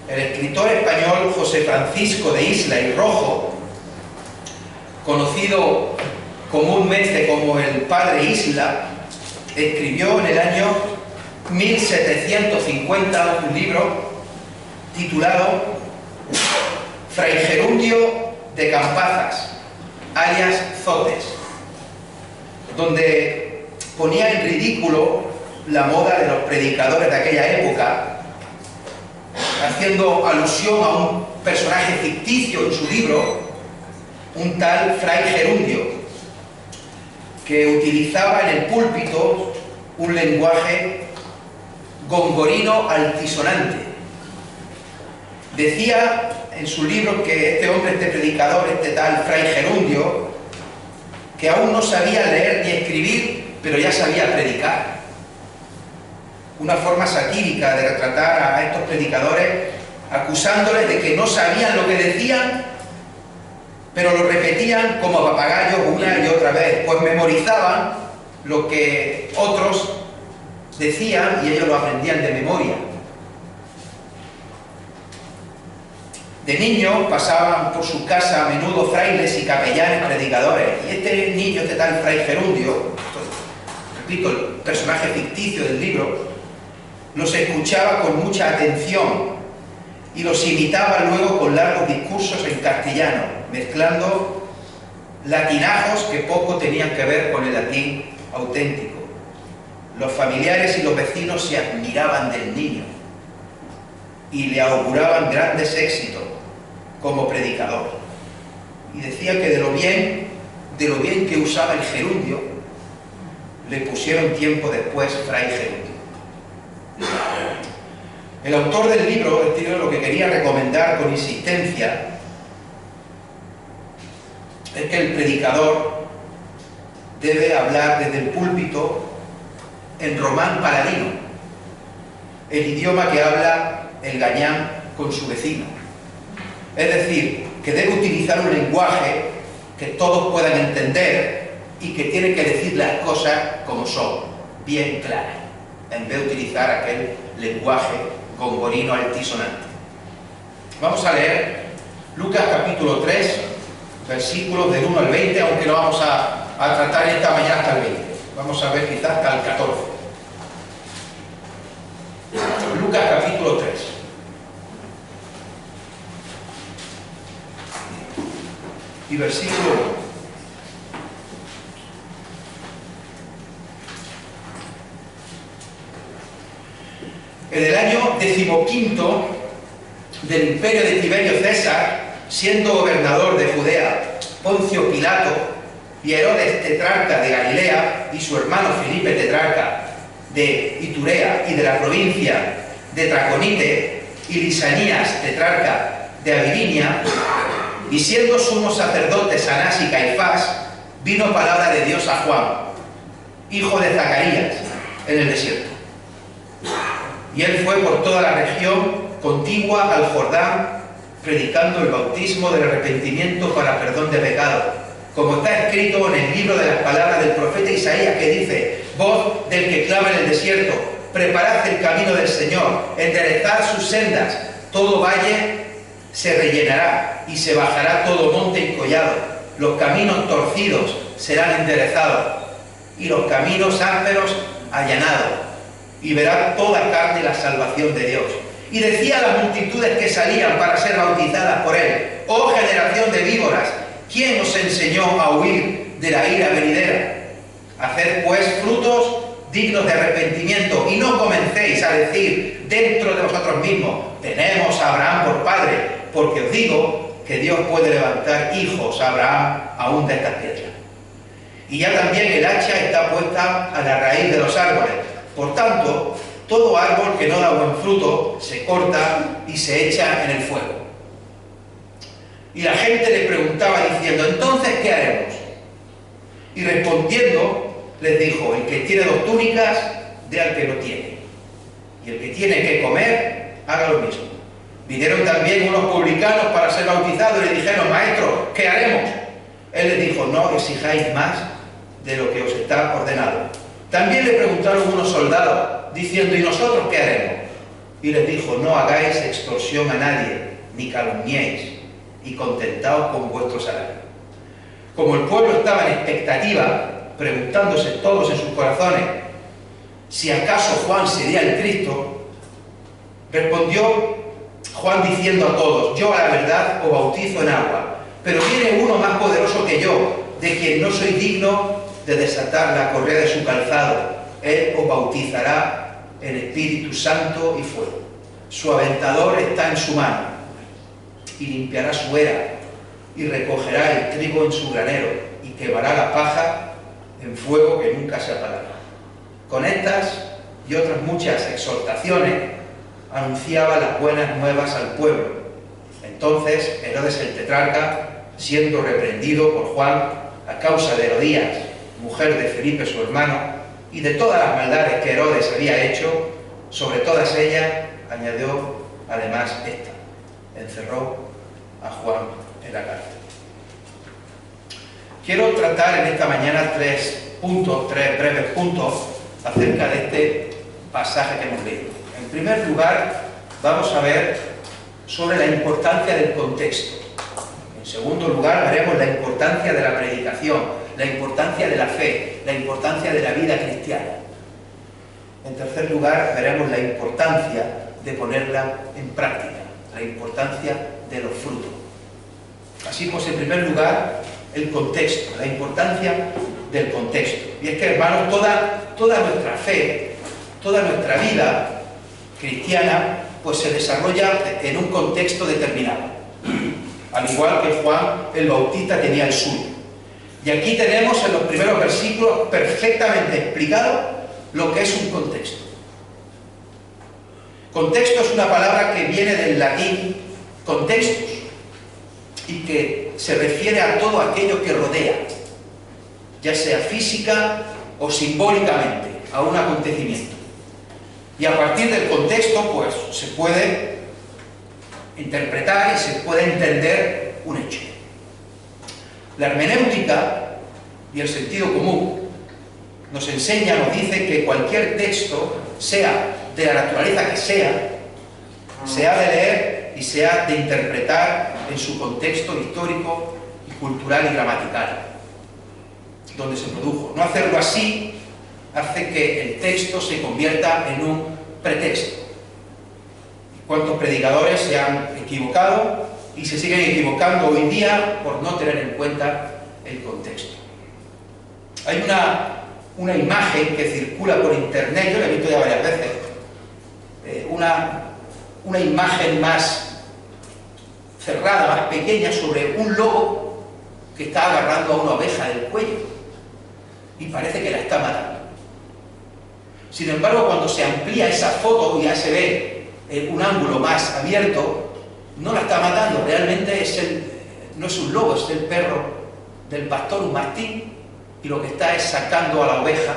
El escritor español José Francisco de Isla y Rojo, conocido comúnmente como el Padre Isla, escribió en el año 1750 un libro titulado Fray Gerundio de Campazas, alias Zotes, donde ponía en ridículo la moda de los predicadores de aquella época, haciendo alusión a un personaje ficticio en su libro, un tal Fray Gerundio, que utilizaba en el púlpito un lenguaje gongorino altisonante. Decía en su libro que este hombre, este predicador, este tal Fray Gerundio, que aún no sabía leer ni escribir, pero ya sabía predicar. Una forma satírica de retratar a estos predicadores, acusándoles de que no sabían lo que decían, pero lo repetían como papagayos una y otra vez, pues memorizaban lo que otros decían y ellos lo aprendían de memoria. De niño pasaban por su casa a menudo frailes y capellanes predicadores, y este niño, este tal Fray Gerundio, repito, el personaje ficticio del libro, los escuchaba con mucha atención y los imitaba luego con largos discursos en castellano, mezclando latinajos que poco tenían que ver con el latín auténtico. Los familiares y los vecinos se admiraban del niño y le auguraban grandes éxitos como predicador. Y decía que de lo bien que usaba el gerundio, le pusieron tiempo después Fray Gerundio. El autor del libro, lo que quería recomendar con insistencia es que el predicador debe hablar desde el púlpito en román paladino, el idioma que habla el gañán con su vecino. Es decir, que debe utilizar un lenguaje que todos puedan entender y que tiene que decir las cosas como son, bien claras, en vez de utilizar aquel lenguaje gongorino altisonante. Vamos a leer Lucas capítulo 3, versículos del 1 al 20, aunque lo vamos a tratar esta mañana hasta el 20. Vamos a ver quizás hasta el 14. Lucas capítulo 3. Y versículo 1. En el año 15 del imperio de Tiberio César, siendo gobernador de Judea Poncio Pilato y Herodes tetrarca de Galilea y su hermano Felipe tetrarca de Iturea y de la provincia de Traconite y Lisanías tetrarca de Abilinia, y siendo sumos sacerdotes Anás y Caifás, vino palabra de Dios a Juan, hijo de Zacarías, en el desierto. Y él fue por toda la región contigua al Jordán, predicando el bautismo del arrepentimiento para perdón de pecados, como está escrito en el libro de las palabras del profeta Isaías, que dice: voz del que clama en el desierto, preparad el camino del Señor, enderezad sus sendas, todo valle se rellenará y se bajará todo monte y collado, los caminos torcidos serán enderezados y los caminos ásperos allanados, y verá toda carne la salvación de Dios. Y decía a las multitudes que salían para ser bautizadas por él: oh generación de víboras, ¿quién os enseñó a huir de la ira venidera? Haced pues frutos dignos de arrepentimiento, y no comencéis a decir dentro de vosotros mismos: tenemos a Abraham por padre, porque os digo que Dios puede levantar hijos a Abraham aún de estas piedras. Y ya también el hacha está puesta a la raíz de los árboles. Por tanto, todo árbol que no da buen fruto se corta y se echa en el fuego. Y la gente le preguntaba diciendo: ¿entonces qué haremos? Y respondiendo les dijo: el que tiene 2 túnicas, dé al que no tiene, y el que tiene que comer, haga lo mismo. Vinieron también unos publicanos para ser bautizados y le dijeron: maestro, ¿qué haremos? Él les dijo: no exijáis más de lo que os está ordenado. También le preguntaron unos soldados, diciendo: ¿y nosotros qué haremos? y les dijo: no hagáis extorsión a nadie, ni calumniéis, y contentaos con vuestro salario. Como el pueblo estaba en expectativa, preguntándose todos en sus corazones si acaso Juan sería el Cristo, respondió Juan diciendo a todos: yo a la verdad os bautizo en agua, pero viene uno más poderoso que yo, de quien no soy digno de desatar la correa de su calzado. Él os bautizará en Espíritu Santo y fuego. Su aventador está en su mano, y limpiará su era, y recogerá el trigo en su granero, y quemará la paja en fuego que nunca se apagará. Con estas y otras muchas exhortaciones anunciaba las buenas nuevas al pueblo. Entonces Herodes el tetrarca, siendo reprendido por Juan a causa de Herodías, mujer de Felipe su hermano, y de todas las maldades que Herodes había hecho, sobre todas ellas añadió además esta: encerró a Juan en la cárcel. Quiero tratar en esta mañana tres breves puntos acerca de este pasaje que hemos leído. En primer lugar, vamos a ver sobre la importancia del contexto. En segundo lugar, veremos la importancia de la predicación, la importancia de la fe, la importancia de la vida cristiana. En tercer lugar, veremos la importancia de ponerla en práctica, la importancia de los frutos. Así pues, en primer lugar, el contexto, la importancia del contexto. Y es que, hermanos, toda nuestra fe, toda nuestra vida cristiana, pues se desarrolla en un contexto determinado. Al igual que Juan el Bautista tenía el suyo. Y aquí tenemos en los primeros versículos perfectamente explicado lo que es un contexto. Contexto es una palabra que viene del latín contextus y que se refiere a todo aquello que rodea, ya sea física o simbólicamente, a un acontecimiento. Y a partir del contexto, pues, se puede interpretar y se puede entender un hecho. La hermenéutica y el sentido común nos enseña, nos dice que cualquier texto, sea de la naturaleza que sea, se ha de leer y se ha de interpretar en su contexto histórico y cultural y gramatical, donde se produjo. No hacerlo así hace que el texto se convierta en un pretexto. ¿Cuántos predicadores se han equivocado y se siguen equivocando hoy en día por no tener en cuenta el contexto? Hay una imagen que circula por internet, yo la he visto ya varias veces, una imagen más cerrada, más pequeña, sobre un lobo que está agarrando a una oveja del cuello y parece que la está matando. Sin embargo, cuando se amplía esa foto y ya se ve un ángulo más abierto, no la está matando, realmente no es un lobo, es el perro del pastor, un mastín, y lo que está es sacando a la oveja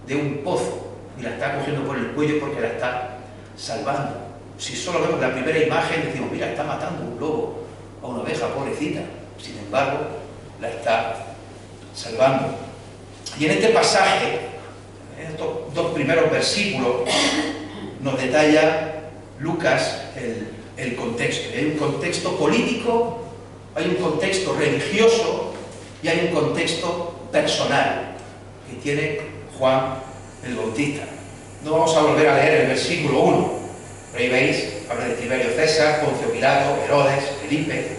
de un pozo y la está cogiendo por el cuello porque la está salvando. Si solo vemos la primera imagen decimos: mira, está matando un lobo a una oveja, pobrecita. Sin embargo, la está salvando. Y en este pasaje, en estos dos primeros versículos, nos detalla Lucas el contexto. Hay un contexto político, hay un contexto religioso y hay un contexto personal que tiene Juan el Bautista. No vamos a volver a leer el versículo 1. Pero ahí veis, habla de Tiberio César, Poncio Pilato, Herodes, Felipe.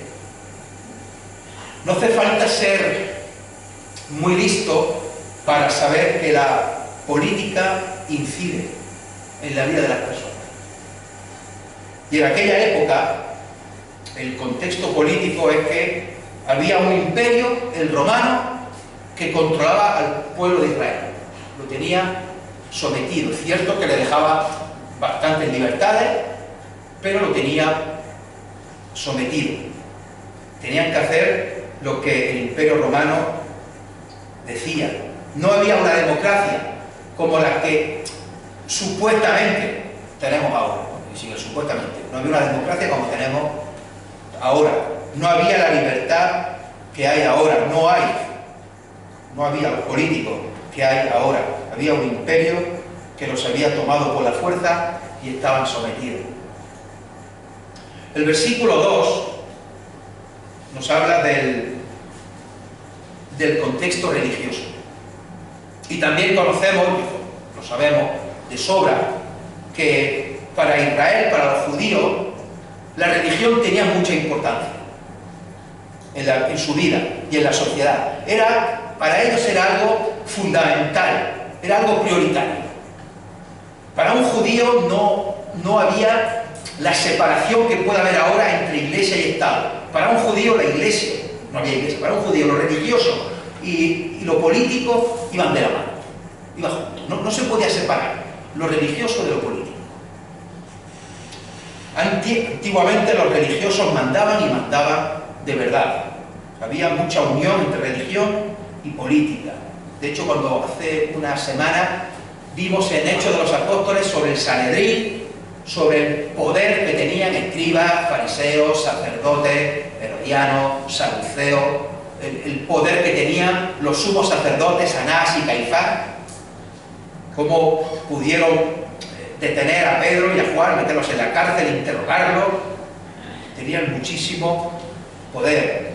No hace falta ser muy listo para saber que la política incide en la vida de las personas. Y en aquella época, el contexto político es que había un imperio, el romano, que controlaba al pueblo de Israel. Lo tenía sometido. Es cierto que le dejaba bastantes libertades, pero lo tenía sometido. Tenían que hacer lo que el imperio romano decía. No había una democracia como la que supuestamente tenemos ahora. Y sigue supuestamente. No había una democracia como tenemos ahora. No había la libertad que hay ahora. No había los políticos que hay ahora. Había un imperio que los había tomado por la fuerza y estaban sometidos. El versículo 2 nos habla del contexto religioso. Y también conocemos, lo sabemos de sobra, que para Israel, para los judíos, la religión tenía mucha importancia en su vida y en la sociedad. Para ellos era algo fundamental, era algo prioritario. Para un judío no había la separación que puede haber ahora entre iglesia y Estado. Para un judío la iglesia, no había iglesia, para un judío lo religioso y lo político iban de la mano, iban juntos. No se podía separar lo religioso de lo político. Antiguamente los religiosos mandaban y mandaban de verdad. Había mucha unión entre religión y política. De hecho, cuando hace una semana vimos en Hechos de los Apóstoles sobre el Sanedrín, sobre el poder que tenían escribas, fariseos, sacerdotes, herodianos, saduceos, el poder que tenían los sumos sacerdotes, Anás y Caifás, cómo pudieron detener a Pedro y a Juan, meterlos en la cárcel, interrogarlos. Tenían muchísimo poder.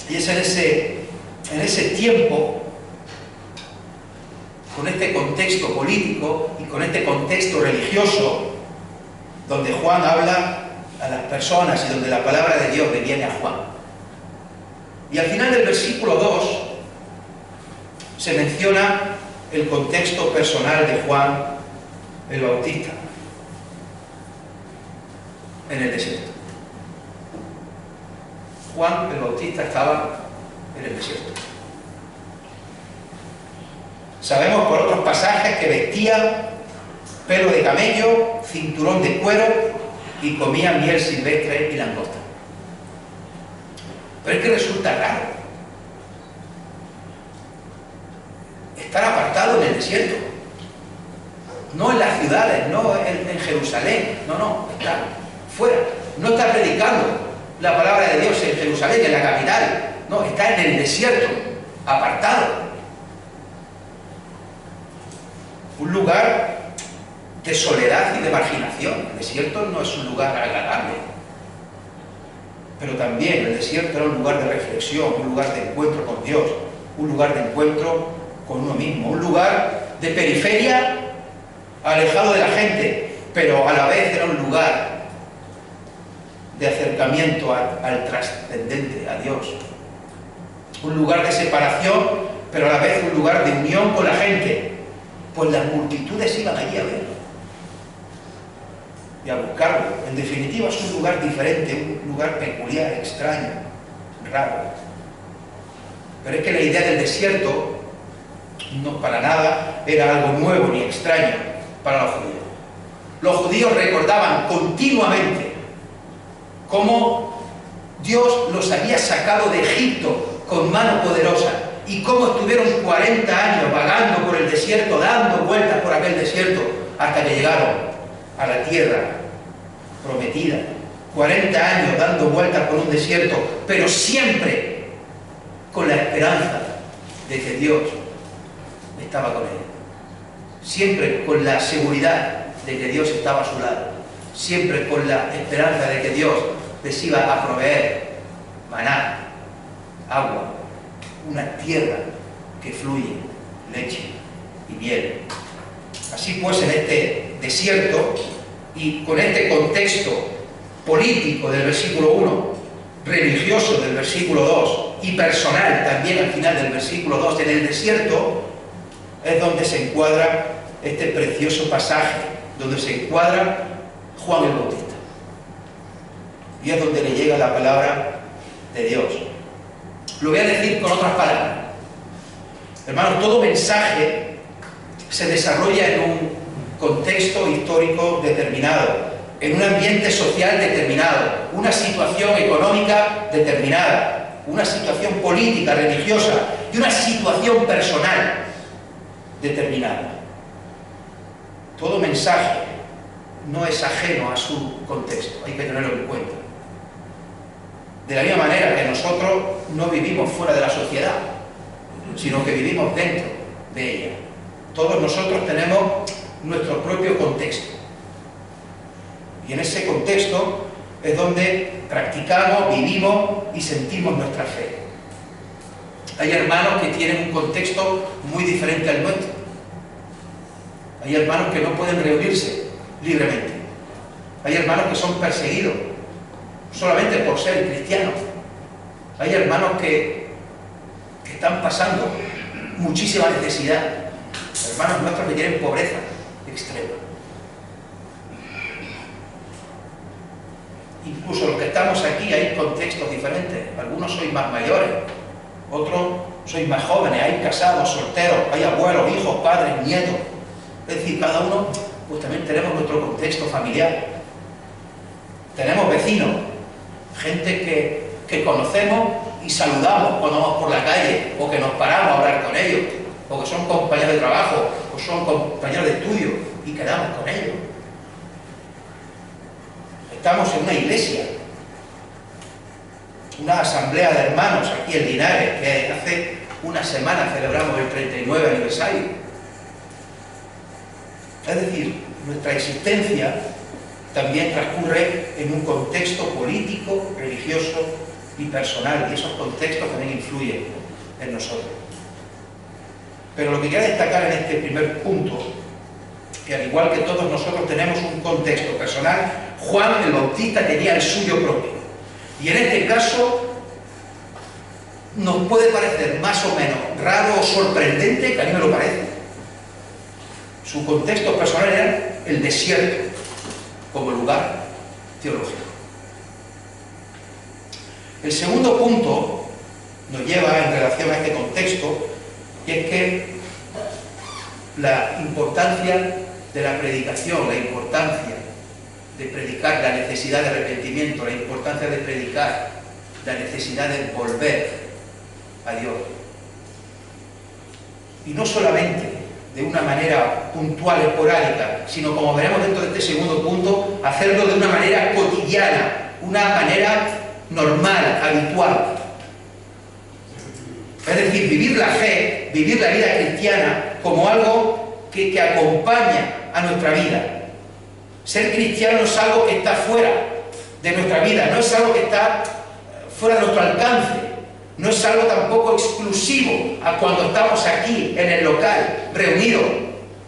Y es en ese tiempo, con este contexto político y con este contexto religioso, donde Juan habla a las personas y donde la palabra de Dios le viene a Juan. Y al final del versículo 2 se menciona el contexto personal de Juan el Bautista en el desierto. Juan el Bautista estaba en el desierto. Sabemos por otros pasajes que vestía pelo de camello, cinturón de cuero y comía miel silvestre y langosta. Pero es que resulta raro estar apartado en el desierto, no en las ciudades, no en Jerusalén, no, está fuera, no está predicando la palabra de Dios en Jerusalén, en la capital, no, está en el desierto, apartado. Un lugar de soledad y de marginación. El desierto no es un lugar agradable, pero también el desierto era un lugar de reflexión, un lugar de encuentro con Dios, un lugar de encuentro con uno mismo, un lugar de periferia, alejado de la gente, pero a la vez era un lugar de acercamiento al trascendente, a Dios, un lugar de separación, pero a la vez un lugar de unión con la gente, pues las multitudes iban allí a verlo y a buscarlo. En definitiva es un lugar diferente, un lugar peculiar, extraño, raro. Pero es que la idea del desierto no para nada era algo nuevo ni extraño para los judíos. Los judíos recordaban continuamente cómo Dios los había sacado de Egipto con mano poderosa y cómo estuvieron 40 años vagando por el desierto, dando vueltas por aquel desierto hasta que llegaron a la tierra prometida. 40 años dando vueltas por un desierto, pero siempre con la esperanza de que Dios estaba con ellos. Siempre con la seguridad de que Dios estaba a su lado. Siempre con la esperanza de que Dios les iba a proveer maná, agua, una tierra que fluye leche y miel. Así pues, en este desierto y con este contexto político del versículo 1, religioso del versículo 2 y personal también al final del versículo 2, en el desierto es donde se encuadra este precioso pasaje, donde se encuadra Juan el Bautista. Y es donde le llega la palabra de Dios. Lo voy a decir con otras palabras. Hermanos, todo mensaje se desarrolla en un contexto histórico determinado, en un ambiente social determinado, una situación económica determinada, una situación política, religiosa y una situación personal determinada. Todo mensaje no es ajeno a su contexto, hay que tenerlo en cuenta. De la misma manera que nosotros no vivimos fuera de la sociedad, sino que vivimos dentro de ella. Todos nosotros tenemos nuestro propio contexto. Y en ese contexto es donde practicamos, vivimos y sentimos nuestra fe. Hay hermanos que tienen un contexto muy diferente al nuestro. Hay hermanos que no pueden reunirse libremente. Hay hermanos que son perseguidos solamente por ser cristianos. Hay hermanos que están pasando muchísima necesidad. Hermanos nuestros que tienen pobreza extrema. Incluso los que estamos aquí hay contextos diferentes. Algunos sois más mayores, otros sois más jóvenes, hay casados, solteros, hay abuelos, hijos, padres, nietos. Es decir, cada uno pues también tenemos nuestro contexto familiar. Tenemos vecinos, gente que conocemos y saludamos cuando vamos por la calle, o que nos paramos a hablar con ellos, o que son compañeros de trabajo, o son compañeros de estudio y quedamos con ellos. Estamos en una iglesia, una asamblea de hermanos aquí en Linares, que hace una semana celebramos el 39 aniversario. Es decir, nuestra existencia también transcurre en un contexto político, religioso y personal, y esos contextos también influyen en nosotros. Pero lo que quiero destacar en este primer punto, que al igual que todos nosotros tenemos un contexto personal, Juan el Bautista tenía el suyo propio. Y en este caso nos puede parecer más o menos raro o sorprendente, que a mí me lo parece. Su contexto personal era el desierto como lugar teológico. El segundo punto nos lleva en relación a este contexto, y es que la importancia de la predicación, la importancia de predicar la necesidad de arrepentimiento, la importancia de predicar la necesidad de volver a Dios. Y no solamente de una manera puntual, esporádica, sino, como veremos dentro de este segundo punto, hacerlo de una manera cotidiana, una manera normal, habitual. Es decir, vivir la fe, vivir la vida cristiana como algo que acompaña a nuestra vida. Ser cristiano no es algo que está fuera de nuestra vida, no es algo que está fuera de nuestro alcance, no es algo tampoco exclusivo a cuando estamos aquí en el local, reunidos,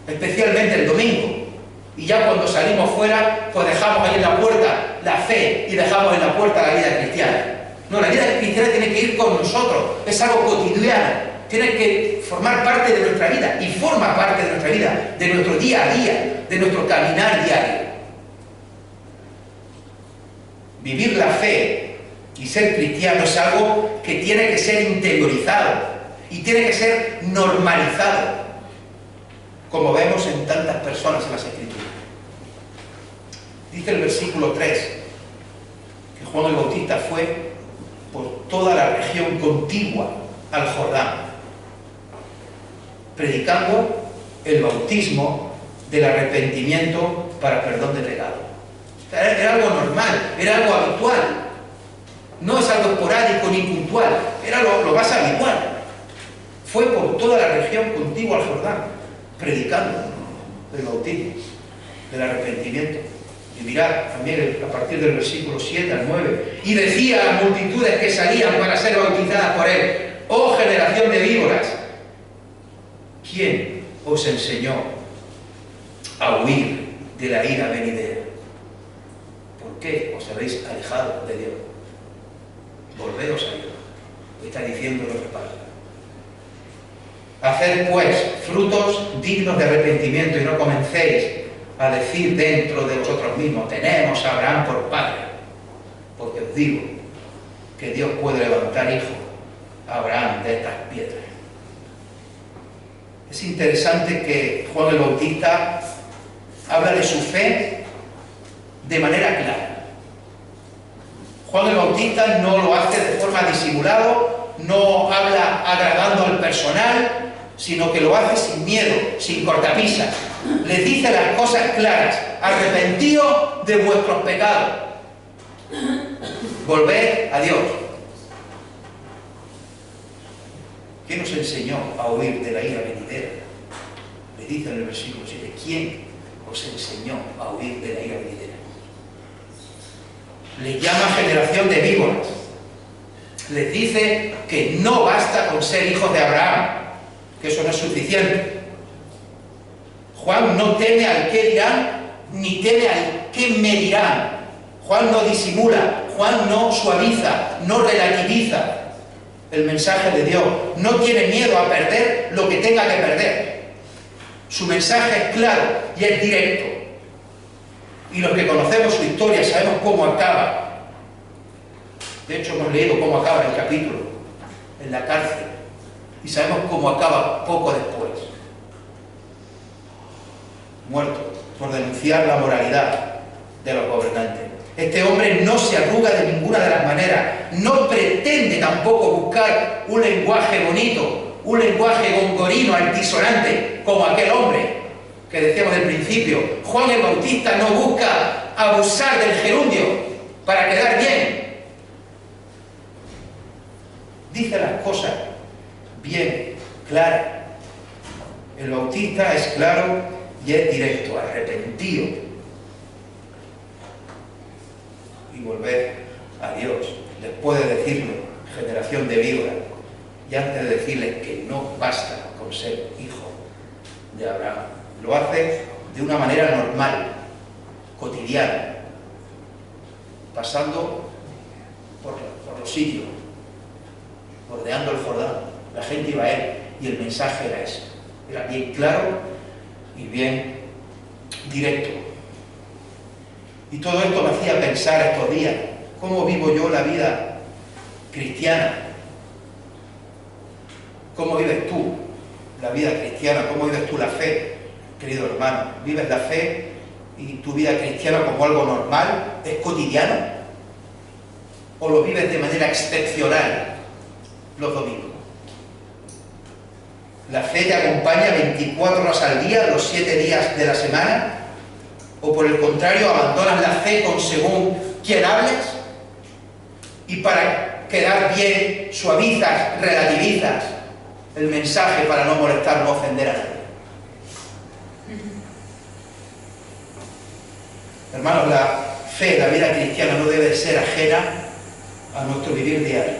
especialmente el domingo. Y ya cuando salimos fuera, pues dejamos ahí en la puerta la fe y dejamos en la puerta la vida cristiana. No, la vida cristiana tiene que ir con nosotros, es algo cotidiano, tiene que formar parte de nuestra vida, y forma parte de nuestra vida, de nuestro día a día, de nuestro caminar diario. Vivir la fe y ser cristiano es algo que tiene que ser interiorizado y tiene que ser normalizado, como vemos en tantas personas en las Escrituras. Dice el versículo 3 que Juan el Bautista fue por toda la región contigua al Jordán, predicando el bautismo del arrepentimiento para perdón de pecado. Era algo normal, era algo habitual. No es algo esporádico ni puntual, era lo más habitual. Fue por toda la región contigua al Jordán, predicando el bautismo del arrepentimiento. Y mirad también a partir del versículo 7 al 9. Y decía a las multitudes que salían para ser bautizadas por él: oh generación de víboras, ¿quién os enseñó a huir de la ira venidera? ¿Por qué os habéis alejado de Dios? Volveos a Dios. Está diciendo lo que pasa. Haced pues frutos dignos de arrepentimiento, y no comencéis a decir dentro de vosotros mismos: tenemos a Abraham por padre. Porque os digo que Dios puede levantar hijo a Abraham de estas piedras. Es interesante que Juan el Bautista habla de su fe de manera clara. Juan el Bautista no lo hace de forma disimulada, no habla agradando al personal, sino que lo hace sin miedo, sin cortapisas. Les dice las cosas claras: arrepentíos de vuestros pecados, volved a Dios. ¿Quién nos enseñó a huir de la ira venidera? Le dice en el versículo 7, ¿quién os enseñó a huir de la ira venidera? Les llama generación de víboras. Les dice que no basta con ser hijos de Abraham, que eso no es suficiente. Juan no teme al qué dirán, ni teme al qué me dirán. Juan no disimula, Juan no suaviza, no relativiza el mensaje de Dios. No tiene miedo a perder lo que tenga que perder. Su mensaje es claro y es directo. Y los que conocemos su historia sabemos cómo acaba. De hecho, hemos leído cómo acaba el capítulo, en la cárcel. Y sabemos cómo acaba poco después. Muerto por denunciar la moralidad de los gobernantes. Este hombre no se arruga de ninguna de las maneras. No pretende tampoco buscar un lenguaje bonito, un lenguaje gongorino, altisonante, como aquel hombre que decíamos del principio. Juan el Bautista no busca abusar del gerundio para quedar bien. Dice las cosas bien claras. El Bautista es claro y es directo, arrepentido. Y volver a Dios. Después de decirle, generación de víboras, y antes de decirles que no basta con ser hijo de Abraham. Lo hace de una manera normal, cotidiana, pasando por los sitios, bordeando el Jordán. La gente iba a él y el mensaje era ese. Era bien claro y bien directo. Y todo esto me hacía pensar estos días, ¿cómo vivo yo la vida cristiana? ¿Cómo vives tú la vida cristiana? ¿Cómo vives tú la fe, querido hermano? ¿Vives la fe y tu vida cristiana como algo normal? ¿Es cotidiano? ¿O lo vives de manera excepcional los domingos? ¿La fe te acompaña 24 horas al día, los 7 días de la semana? ¿O por el contrario, abandonas la fe con según quién hables? Y para quedar bien, suavizas, relativizas el mensaje para no molestar, no ofender a nadie. Hermanos, la fe, la vida cristiana no debe ser ajena a nuestro vivir diario,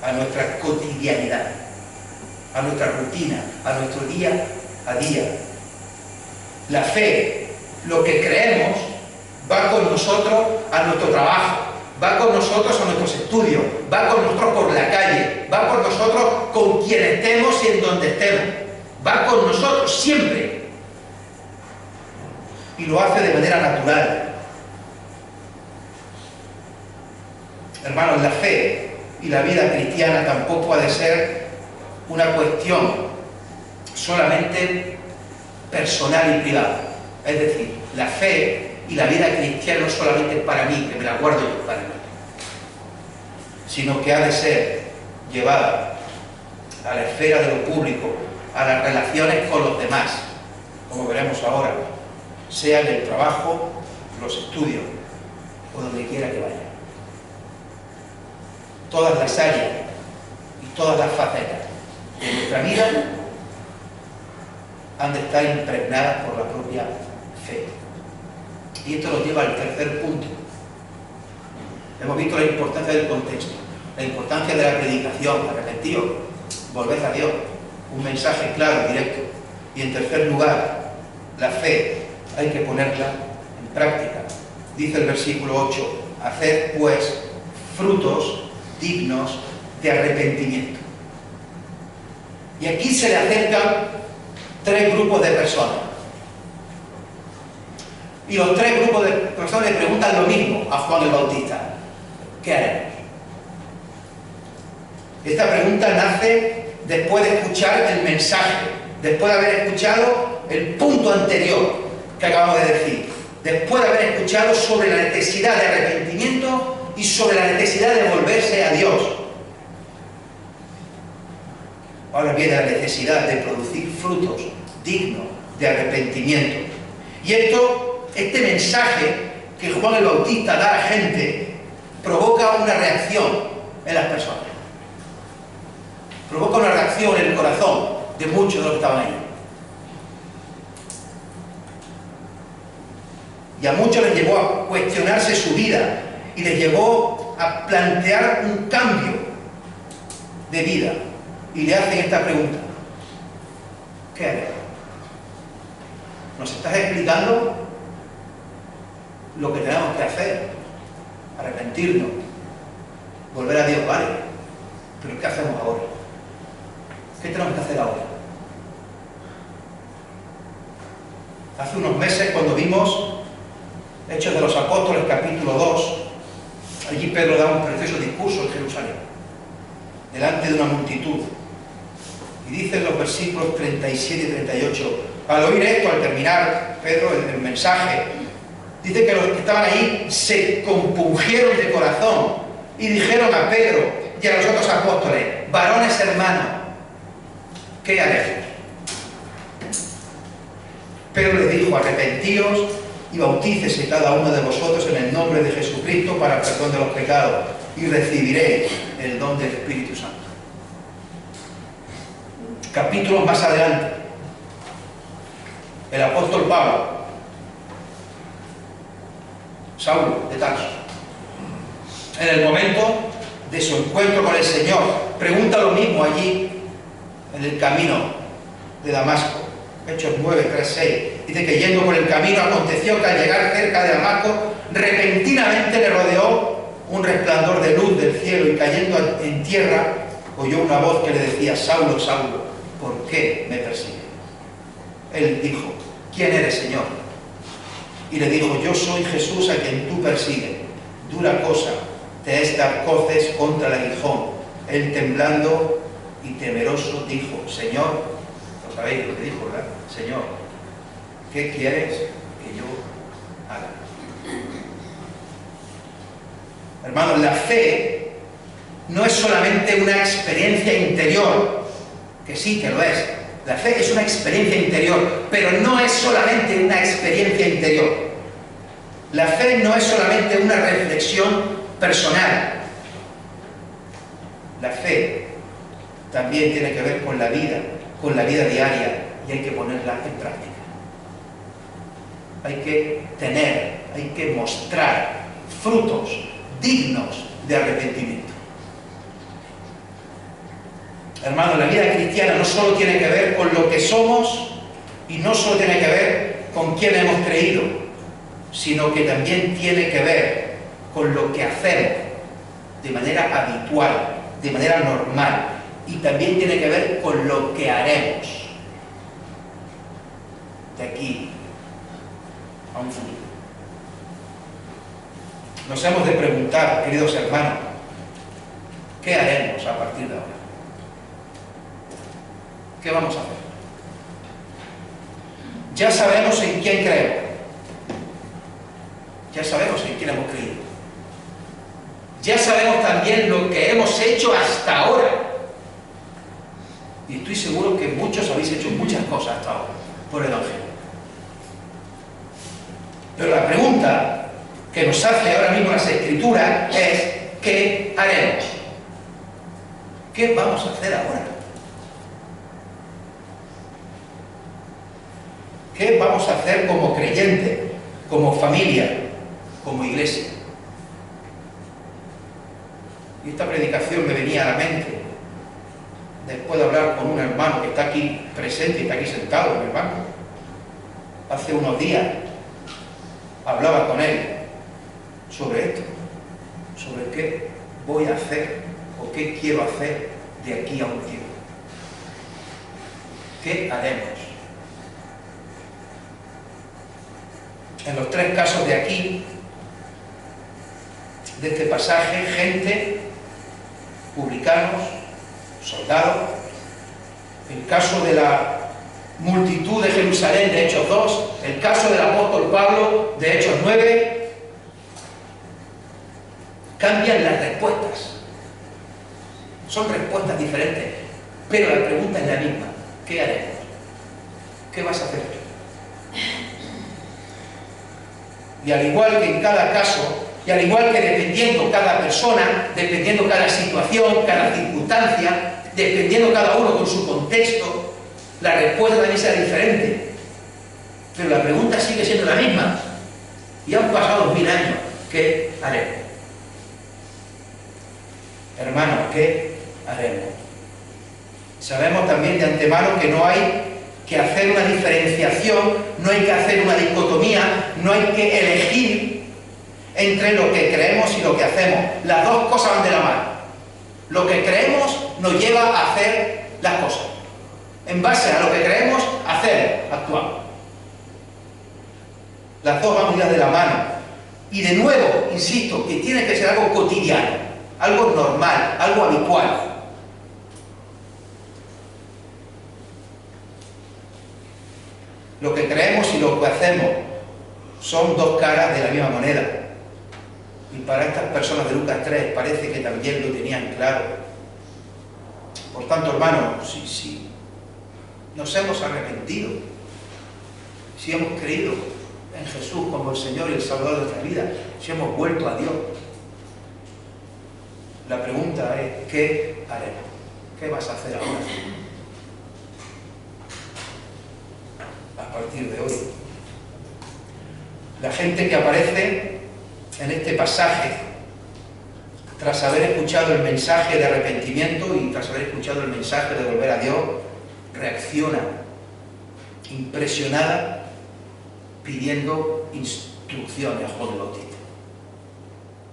a nuestra cotidianidad, a nuestra rutina, a nuestro día a día. La fe, lo que creemos, va con nosotros a nuestro trabajo, va con nosotros a nuestros estudios, va con nosotros por la calle, va con nosotros con quien estemos y en donde estemos, va con nosotros siempre. Y lo hace de manera natural. Hermanos, la fe y la vida cristiana tampoco ha de ser una cuestión solamente personal y privada. Es decir, la fe y la vida cristiana no solamente es para mí, que me la guardo yo para mí, sino que ha de ser llevada a la esfera de lo público, a las relaciones con los demás, como veremos ahora, sea en el trabajo, los estudios o donde quiera que vaya. Todas las áreas y todas las facetas de nuestra vida han de estar impregnadas por la propia fe. Y esto nos lleva al tercer punto. Hemos visto la importancia del contexto, la importancia de la predicación, arrepentidos, volved a Dios, un mensaje claro, directo. Y en tercer lugar, la fe hay que ponerla en práctica. Dice el versículo 8, haced pues frutos dignos de arrepentimiento. Y aquí se le acercan 3 grupos de personas. Y los 3 grupos de personas le preguntan lo mismo a Juan el Bautista. ¿Qué haremos? Esta pregunta nace después de escuchar el mensaje, después de haber escuchado el punto anterior que acabamos de decir, después de haber escuchado sobre la necesidad de arrepentimiento y sobre la necesidad de volverse a Dios. Ahora viene la necesidad de producir frutos dignos de arrepentimiento. Y este mensaje que Juan el Bautista da a la gente provoca una reacción en las personas. Provoca una reacción en el corazón de muchos de los que estaban ahí. y a muchos les llevó a cuestionarse su vida y les llevó a plantear un cambio de vida. Y le hacen esta pregunta: ¿qué haremos? ¿Nos estás explicando lo que tenemos que hacer? Arrepentirnos, volver a Dios, vale, pero ¿qué hacemos ahora? ¿Qué tenemos que hacer ahora? Hace unos meses, cuando vimos Hechos de los Apóstoles, capítulo 2, allí Pedro da un precioso discurso en Jerusalén, delante de una multitud. Y dicen los versículos 37 y 38, al oír esto, al terminar Pedro el mensaje, dice que los que estaban ahí se compungieron de corazón y dijeron a Pedro y a los otros apóstoles: varones hermanos, ¿qué haremos? Pedro les dijo: arrepentíos y bautícese cada uno de vosotros en el nombre de Jesucristo para el perdón de los pecados, y recibiréis el don del Espíritu Santo. Capítulos más adelante, el apóstol Pablo, Saulo de Tarso, en el momento de su encuentro con el Señor, pregunta lo mismo allí en el camino de Damasco. Hechos 9, 3, 6. Dice que yendo por el camino aconteció que al llegar cerca de Damasco, repentinamente le rodeó un resplandor de luz del cielo, y cayendo en tierra oyó una voz que le decía: Saulo, Saulo, ¿por qué me persigues? Él dijo: ¿quién eres, Señor? Y le dijo: yo soy Jesús a quien tú persigues. Dura cosa te es dar coces contra el aguijón. Él, temblando y temeroso, dijo: Señor, lo sabéis lo que dijo, ¿verdad? Señor, ¿qué quieres que yo haga? Hermanos, la fe no es solamente una experiencia interior, que sí que lo es. La fe es una experiencia interior, pero no es solamente una experiencia interior. La fe no es solamente una reflexión personal. La fe también tiene que ver con la vida diaria, y hay que ponerla en práctica. Hay que tener, hay que mostrar frutos dignos de arrepentimiento. Hermanos, la vida cristiana no solo tiene que ver con lo que somos y no solo tiene que ver con quién hemos creído, sino que también tiene que ver con lo que hacemos de manera habitual, de manera normal, y también tiene que ver con lo que haremos de aquí a un futuro. Nos hemos de preguntar, queridos hermanos, ¿qué haremos a partir de ahora? ¿Qué vamos a hacer? Ya sabemos en quién creemos. Ya sabemos en quién hemos creído. Ya sabemos también lo que hemos hecho hasta ahora. Y estoy seguro que muchos habéis hecho muchas cosas hasta ahora por el Evangelio. Pero la pregunta que nos hace ahora mismo las Escrituras es: ¿qué haremos? ¿Qué vamos a hacer ahora? ¿Qué vamos a hacer como creyentes, como familia, como iglesia? Y esta predicación me venía a la mente después de hablar con un hermano que está aquí presente y está aquí sentado en el banco. Hace unos días hablaba con él sobre esto, sobre qué voy a hacer o qué quiero hacer de aquí a un tiempo. ¿Qué haremos? En los tres casos de aquí, de este pasaje, gente, publicanos, soldados. El caso de la multitud de Jerusalén, de Hechos 2, el caso del apóstol Pablo, de Hechos 9, cambian las respuestas. Son respuestas diferentes, pero la pregunta es la misma: ¿qué haremos? ¿Qué vas a hacer tú? Y al igual que en cada caso, y al igual que dependiendo cada persona, dependiendo cada situación, cada circunstancia, dependiendo cada uno con su contexto, la respuesta también será diferente. Pero la pregunta sigue siendo la misma: y han pasado 2000 años. ¿Qué haremos? Hermanos, ¿qué haremos? Sabemos también de antemano que no hay que hacer una diferenciación, no hay que hacer una dicotomía, no hay que elegir entre lo que creemos y lo que hacemos. Las dos cosas van de la mano. Lo que creemos nos lleva a hacer las cosas. En base a lo que creemos, actuamos. Las dos van unidas de la mano. Y de nuevo, insisto, que tiene que ser algo cotidiano, algo normal, algo habitual. Lo que creemos y lo que hacemos son dos caras de la misma moneda. Y para estas personas de Lucas 3 parece que también lo tenían claro. Por tanto, hermanos, si nos hemos arrepentido, si hemos creído en Jesús como el Señor y el Salvador de nuestra vida, si hemos vuelto a Dios, la pregunta es, ¿qué haremos? ¿Qué vas a hacer ahora? A partir de hoy. La gente que aparece en este pasaje, tras haber escuchado el mensaje de arrepentimiento y tras haber escuchado el mensaje de volver a Dios, reacciona impresionada pidiendo instrucciones a Juan el Bautista.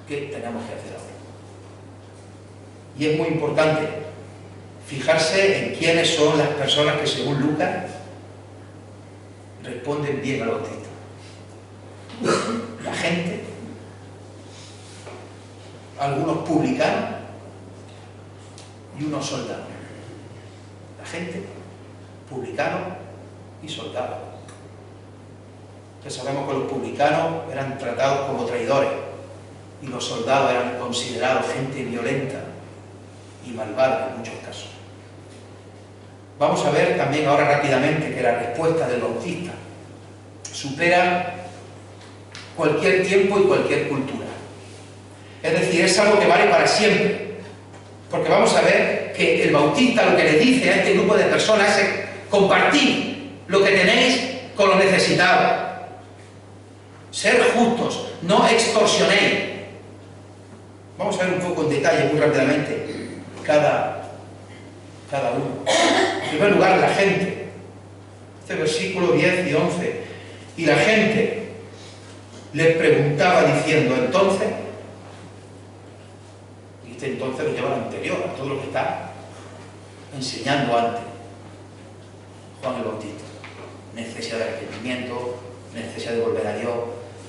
¿Qué tenemos que hacer ahora? Y es muy importante fijarse en quiénes son las personas que, según Lucas, responden bien al Bautista. La gente, algunos publicanos y unos soldados. La gente, publicanos y soldados. Que sabemos que los publicanos eran tratados como traidores y los soldados eran considerados gente violenta y malvada en muchos casos. Vamos a ver también ahora rápidamente que la respuesta del Bautista supera cualquier tiempo y cualquier cultura. Es decir, es algo que vale para siempre. Porque vamos a ver que el Bautista lo que le dice a este grupo de personas es compartir lo que tenéis con los necesitados. Ser justos, no extorsionéis. Vamos a ver un poco en detalle, muy rápidamente, cada uno. En primer lugar, la gente. Este versículo 10 y 11. Y la gente les preguntaba diciendo, entonces, y este entonces lo lleva al anterior, a todo lo que está enseñando antes Juan el Bautista. Necesidad de arrepentimiento, necesidad de volver a Dios,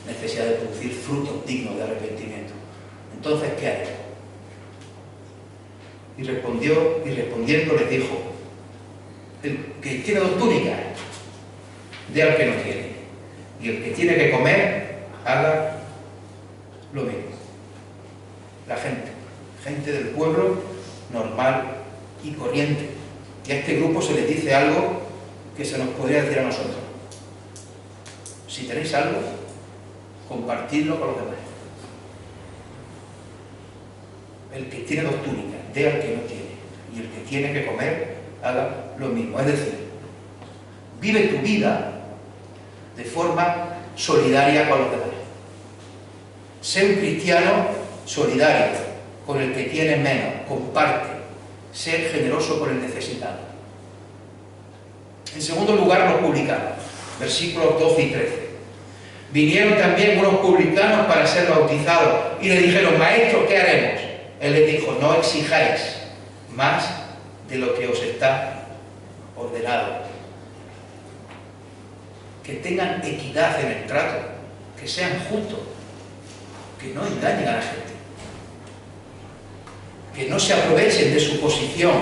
necesidad de producir frutos dignos de arrepentimiento. Entonces, ¿qué haremos? Y respondiendo les dijo, el que tiene 2 túnicas, dé al que no tiene, y el que tiene que comer, haga lo mismo. La gente del pueblo normal y corriente. Y a este grupo se les dice algo que se nos podría decir a nosotros. Si tenéis algo, compartidlo con los demás. El que tiene 2 túnicas, dé al que no tiene. Y el que tiene que comer, haga lo mismo. Es decir, vive tu vida de forma solidaria con los demás. Sé un cristiano solidario con el que tiene menos, comparte. Sé generoso con el necesitado. En segundo lugar, los publicanos, versículos 12 y 13. Vinieron también unos publicanos para ser bautizados y le dijeron, maestro, ¿qué haremos? Él les dijo, no exijáis más de lo que os está ordenado. Que tengan equidad en el trato, que sean justos, que no engañen a la gente, que no se aprovechen de su posición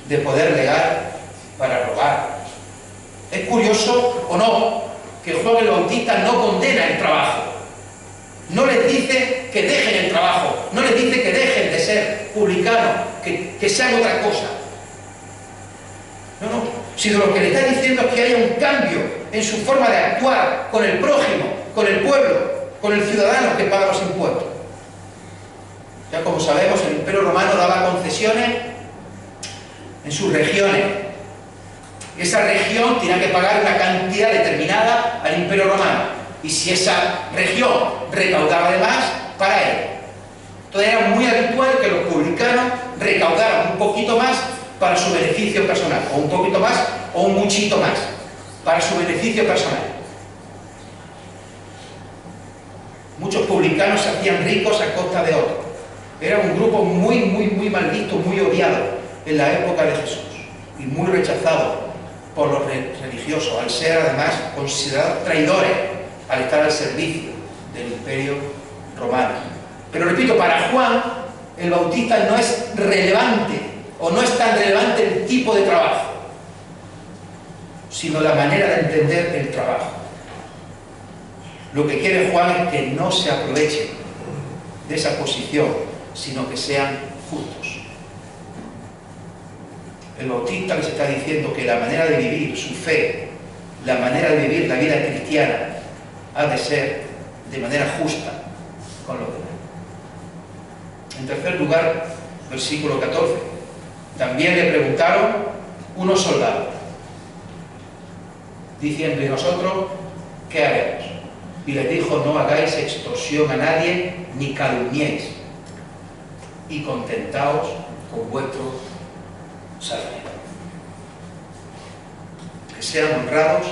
de poder legal para robar. Es curioso o no que Juan el Bautista no condena el trabajo, no les dice que dejen el trabajo, no les dice que dejen de ser publicanos, que sean otra cosa. No, sino lo que le está diciendo es que haya un cambio en su forma de actuar con el prójimo, con el pueblo, con el ciudadano que paga los impuestos. Ya como sabemos, el Imperio Romano daba concesiones en sus regiones. Esa región tenía que pagar una cantidad determinada al Imperio Romano. y si esa región recaudaba de más, para él. Entonces era muy habitual que los publicanos recaudaran un poquito más para su beneficio personal, o un poquito más, o un muchito más, para su beneficio personal. Muchos publicanos se hacían ricos a costa de otros. Era un grupo muy mal visto, muy odiado en la época de Jesús, y muy rechazado por los religiosos, al ser además considerados traidores al estar al servicio del Imperio Romano. Pero repito, para Juan el Bautista no es relevante, o no es tan relevante el tipo de trabajo, sino la manera de entender el trabajo. Lo que quiere Juan es que no se aprovechen de esa posición, sino que sean justos. El Bautista les está diciendo que la manera de vivir su fe, la manera de vivir la vida cristiana, ha de ser de manera justa con los demás. En tercer lugar, versículo 14. También le preguntaron unos soldados, diciendo: ¿y nosotros qué haremos? Y les dijo: no hagáis extorsión a nadie, ni calumniéis, y contentaos con vuestro salario. Que sean honrados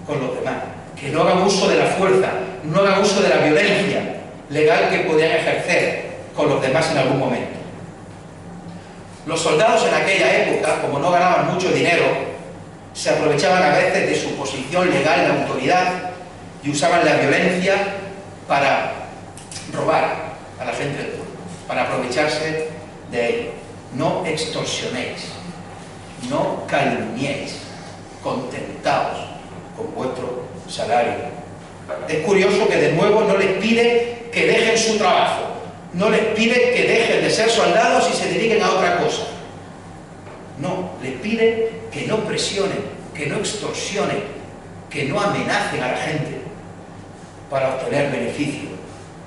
con los demás, que no hagan uso de la fuerza, no hagan uso de la violencia legal que podían ejercer con los demás en algún momento. Los soldados en aquella época, como no ganaban mucho dinero, se aprovechaban a veces de su posición legal de autoridad y usaban la violencia para robar a la gente del pueblo, para aprovecharse de ello. No extorsionéis, no calumniéis, contentaos con vuestro salario. Es curioso que de nuevo no les pide que dejen su trabajo, no les pide que dejen de ser soldados y se dediquen a otra cosa. No, les pide que no presionen, que no extorsionen, que no amenacen a la gente para obtener beneficio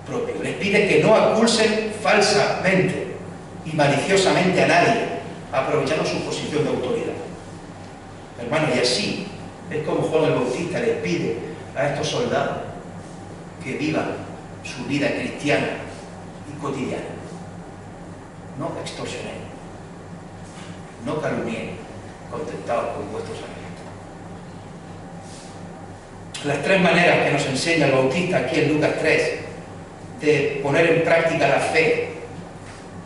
propio. Les pide que no acusen falsamente y maliciosamente a nadie, aprovechando su posición de autoridad. Hermanos, y así es como Juan el Bautista les pide a estos soldados que vivan su vida cristiana y cotidiana. No extorsionéis, no calumniéis, contentaos con vuestros alimentos. Las tres maneras que nos enseña el Bautista aquí en Lucas 3 de poner en práctica la fe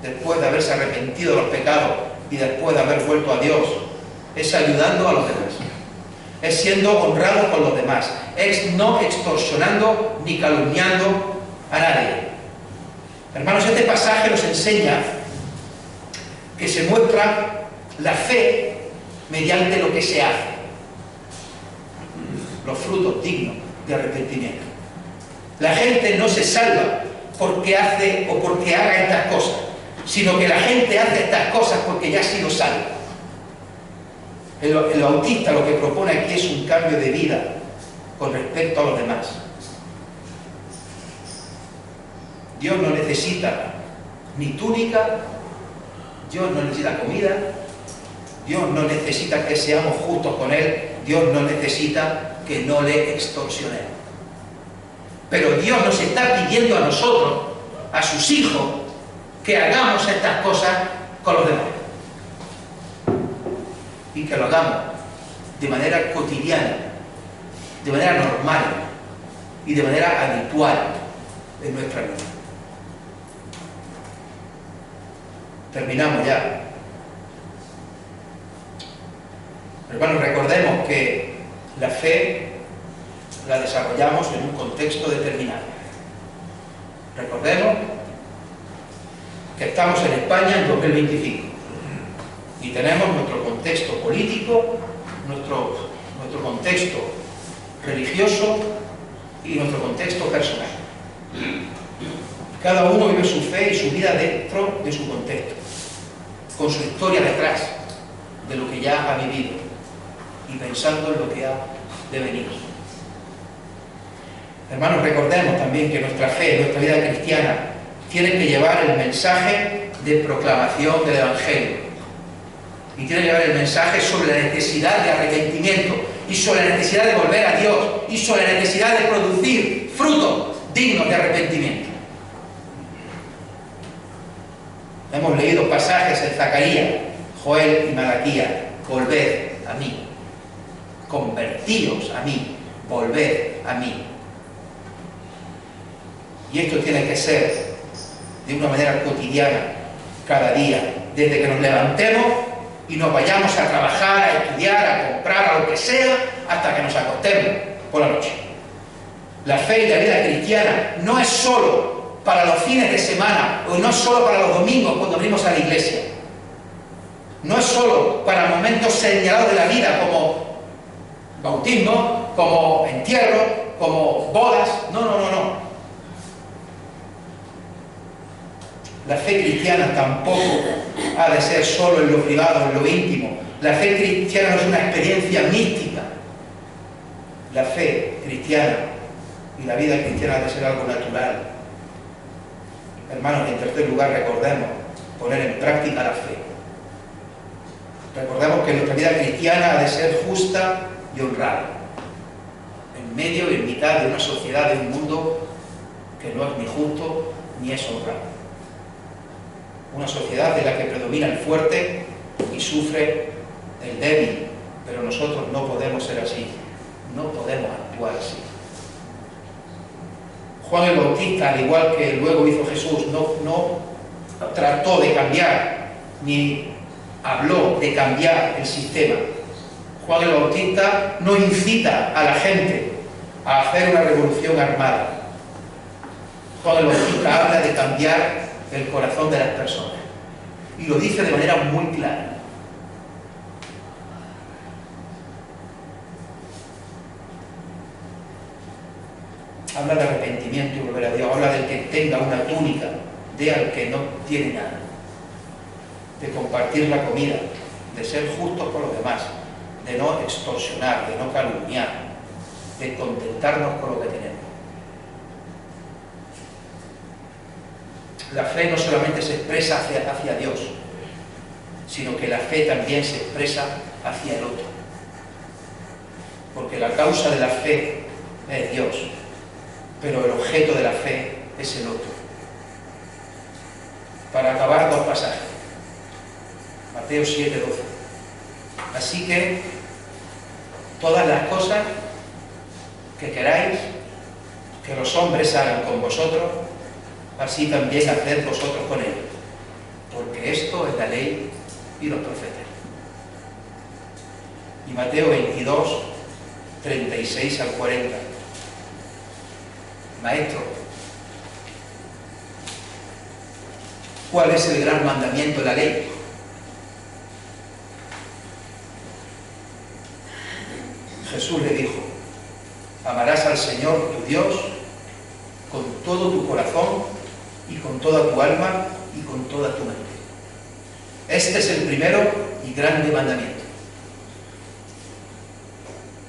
después de haberse arrepentido de los pecados y después de haber vuelto a Dios, es ayudando a los demás, es siendo honrados con los demás, es no extorsionando ni calumniando a nadie. Hermanos, este pasaje nos enseña que se muestra la fe mediante lo que se hace, los frutos dignos de arrepentimiento. La gente no se salva porque hace o porque haga estas cosas, sino que la gente hace estas cosas porque ya ha sido salva. El Bautista lo que propone aquí es un cambio de vida con respecto a los demás. Dios no necesita ni túnica, Dios no necesita comida, Dios no necesita que seamos justos con Él, Dios no necesita que no le extorsionemos. Pero Dios nos está pidiendo a nosotros, a sus hijos, que hagamos estas cosas con los demás. Y que lo hagamos de manera cotidiana, de manera normal y de manera habitual en nuestra vida. Terminamos ya. Hermanos, recordemos que la fe la desarrollamos en un contexto determinado. Recordemos que estamos en España en 2025 y tenemos nuestro contexto político, nuestro contexto religioso y nuestro contexto personal. Cada uno vive su fe y su vida dentro de su contexto, con su historia detrás de lo que ya ha vivido y pensando en lo que ha de venir. Hermanos, recordemos también que nuestra fe, nuestra vida cristiana, tiene que llevar el mensaje de proclamación del Evangelio y tiene que llevar el mensaje sobre la necesidad de arrepentimiento y sobre la necesidad de volver a Dios, y sobre la necesidad de producir frutos dignos de arrepentimiento. Hemos leído pasajes en Zacarías, Joel y Malaquías: volved a mí, convertíos a mí, volved a mí. Y esto tiene que ser de una manera cotidiana, cada día, desde que nos levantemos y nos vayamos a trabajar, a estudiar, a comprar, a lo que sea, hasta que nos acostemos por la noche. La fe y la vida cristiana no es solo para los fines de semana, o no es solo para los domingos cuando venimos a la iglesia. No es solo para momentos señalados de la vida, como bautismo, como entierro, como bodas. No, no, no, no. La fe cristiana tampoco ha de ser solo en lo privado, en lo íntimo. La fe cristiana no es una experiencia mística. La fe cristiana y la vida cristiana ha de ser algo natural. Hermanos, y en tercer lugar, recordemos poner en práctica la fe. Recordemos que nuestra vida cristiana ha de ser justa y honrada, en medio y en mitad de una sociedad, de un mundo que no es ni justo ni es honrado. Una sociedad en la que predomina el fuerte y sufre el débil, pero nosotros no podemos ser así, no podemos actuar así. Juan el Bautista, al igual que luego hizo Jesús, no trató de cambiar, ni habló de cambiar el sistema. Juan el Bautista no incita a la gente a hacer una revolución armada. Juan el Bautista habla de cambiar el corazón de las personas, y lo dice de manera muy clara. Habla de arrepentimiento y volver a Dios, habla del que tenga una túnica, de al que no tiene nada, de compartir la comida, de ser justos con los demás, de no extorsionar, de no calumniar, de contentarnos con lo que tenemos. La fe no solamente se expresa hacia Dios, sino que la fe también se expresa hacia el otro. Porque la causa de la fe es Dios, pero el objeto de la fe es el otro. Para acabar, dos pasajes. Mateo 7:12. Así que todas las cosas que queráis que los hombres hagan con vosotros, así también haced vosotros con ellos, porque esto es la ley y los profetas. Y Mateo 22, 36 al 40. Maestro, ¿cuál es el gran mandamiento de la ley? Jesús le dijo: amarás al Señor tu Dios con todo tu corazón y con toda tu alma y con toda tu mente. Este es el primero y grande mandamiento.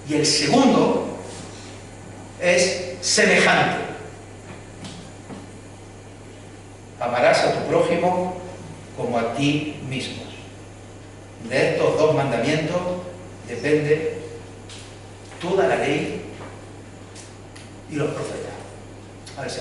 Y el segundo es semejante: amarás a tu prójimo como a ti mismo. De estos dos mandamientos depende toda la ley y los profetas. A ver si